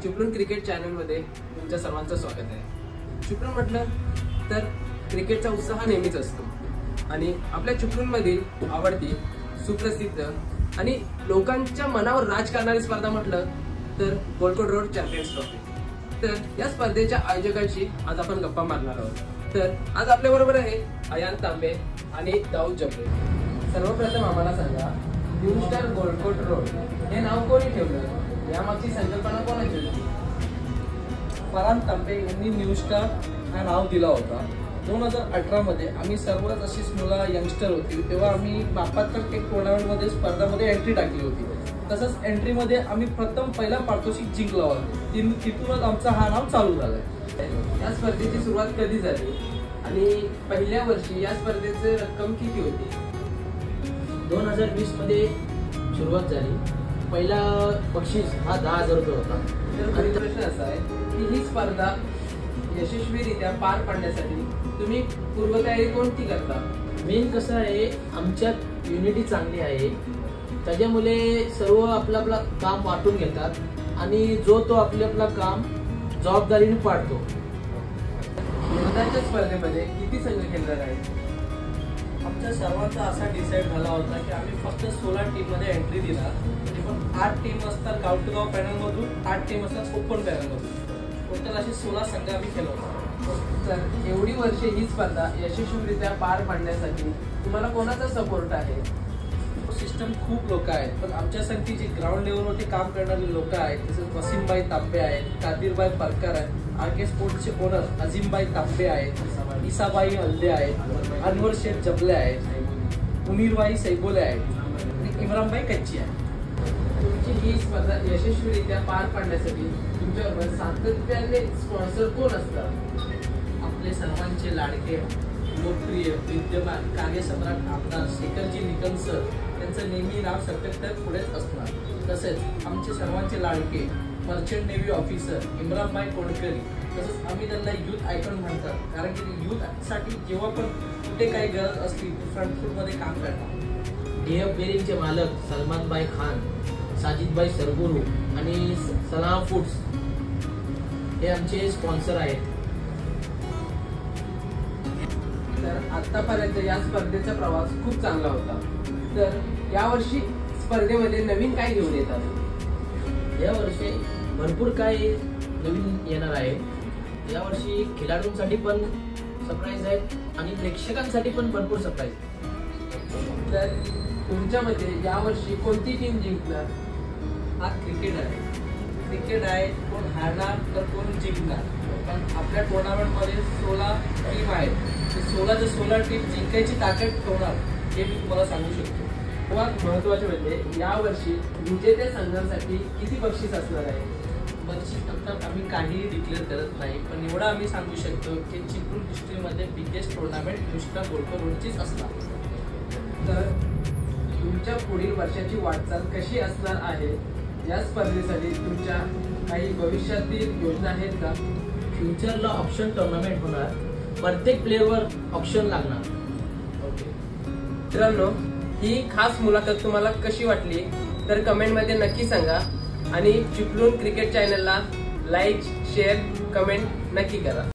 Chiplun cricket channel मध्ये तुमच्या सर्वांचं स्वागत आहे। चिपळूण म्हटलं तर क्रिकेटचा उत्साह नेहमीच असतो आणि आपल्या चिपळूणमधील आवडती सुप्रसिद्ध आणि लोकांच्या मनावर राज करणारी स्पर्धा म्हटलं तर गोल्डकोट रोड चॅम्पियन्स ट्रॉफी। तर या स्पर्धेच्या आयोजकांशी आज आपण गप्पा मारणार आहोत। तर आज आपल्या बरोबर आहे अयान तांबे आणि दाऊद जबरे। सर्वप्रथम आम्हाला सांगा, न्यू स्टार गोल्डकोट रोड हे नाव कोणी ठेवलं? यामागची संकल्पना कोणाची होती? फरहान तांबे यांनी न्यू स्टार हा नाव दिला होता। 2018 मध्ये आम्ही सर्वच अशीच मुलं यंगस्टर होती, तेव्हा आम्ही बापातर एक टुर्नामेंटमध्ये स्पर्धामध्ये एंट्री टाकली होती। तसंच एंट्रीमध्ये आम्ही पहिला पारितोषिक जिंकला होता। तिथूनच आमचा हा नाव चालू झालाय। या स्पर्धेची सुरुवात कधी झाली आणि पहिल्या वर्षी या स्पर्धेची रक्कम किती होती? 2020 मध्ये सुरुवात झाली। पहिला बक्षीस हा 10,000 रुपये होता। तर प्रश्न असा आहे की ही स्पर्धा यशस्वीरित्या पार पाडण्यासाठी तुम्ही पूर्वतयारी कोणती करता? मेन कसं आहे, आमच्यात युनिटी चांगली आहे, त्याच्यामुळे सर्व आपलं काम वाटून घेतात आणि जो तो आपलं काम जबाबदारीने पाडतो। यंदाच्या स्पर्धेमध्ये किती संघ खेळणार आहेत? आमच्या सर्वांचा असा डिसाईड झाला होता की आम्ही फक्त 16 टीम मध्ये एंट्री देणार, पण 8 टीम असतात गाव टू गाव पॅनल मधून, 8 टीम असतात ओपन पॅनल मधून। टोटल असे 16 संघ आम्ही खेळवतो। तर एवढी वर्षे ही स्पर्धा यशस्वीरित्या पार पाडण्यासाठी तुम्हाला कोणाचा सपोर्ट आहे? सिस्टम खूप लोक आहेत, पण आमच्यासाठी जी ग्राउंड लेवलवरती काम करणारे लोक आहेत, तसंच वसीमभाई तांबे आहेत, कादिरभाई परकर आहेत, आर के स्पोर्ट्सचे ओनर अजिमभाई तांबे आहेत, इसाबाई हल्दे आहेत, अनवर शेख जबले आहेत, मुनीरभाई सैबोले आहेत आणि इम्रानभाई कच्ची आहेत। तुमची ही स्पर्धा यशस्वीरित्या पार पाडण्यासाठी तुमच्याबरोबर सातत्याने स्पॉन्सर कोण असतात? आपले सर्वांचे लाडके, लोकप्रिय, विद्यमान कार्यसम्राट आमदार शेखरजी निकम सर, त्यांचं नेहमी नाव सत्याहत्तर पुढेच असणार। तसेच आमचे सर्वांचे लाडके मर्चंट नेव्ही ऑफिसर इम्रानभाई कोणकरी, तसंच आम्ही त्यांना युथ आयकॉन म्हणतात, कारण की युथ साठी जेव्हा पण कुठे काही गरज असली तर फ्रंट फूटमध्ये काम करतात। डीएफ बेरिंगचे मालक सलमानभाई खान, साजिदभाई सरगुरू आणि सलाम फूड्स हे आमचे स्पॉन्सर आहेत। तर आतापर्यंत या स्पर्धेचा प्रवास खूप चांगला होता। तर यावर्षी स्पर्धेमध्ये नवीन काय घेऊन येतात? या वर्षी भरपूर काही नवीन येणार आहे। यावर्षी खेळाडूंसाठी पण सरप्राईज आहेत आणि प्रेक्षकांसाठी पण भरपूर सरप्राईज। तर तुमच्या मते यावर्षी कोणती टीम जिंकणार? हा क्रिकेट आहे, कोण हारणार तर कोण जिंकणार, पण आपल्या टुर्नामेंटमध्ये 16 टीम आहेत, 16 टीम जिंकायची ताकद ठेवणार हे मी तुम्हाला सांगू शकतो। सर्वात महत्त्वाचे म्हणजे यावर्षी विजेत्या संघांसाठी किती बक्षीस असणार आहे? बक्षीस नंतर आम्ही काहीही डिक्लेअर करत नाही, पण एवढं आम्ही सांगू शकतो की चिपळूण हिस्ट्रीमध्ये बिगेस्ट टुर्नामेंट न्यू स्टार गोल्डकोट रोडचीच असणार। तर तुमच्या पुढील वर्षाची वाटचाल कशी असणार आहे? या स्पर्धेसाठी तुमच्या काही भविष्यातील योजना आहेत का? फ्युचरला ऑप्शन टुर्नामेंट होणार, प्रत्येक प्लेअरवर ऑप्शन लागणार। मित्रांनो, ही खास मुलाखत तुम्हाला कशी वाटली तर कमेंटमध्ये नक्की सांगा आणि चिपळूण क्रिकेट चॅनलला लाईक, शेअर, कमेंट नक्की करा।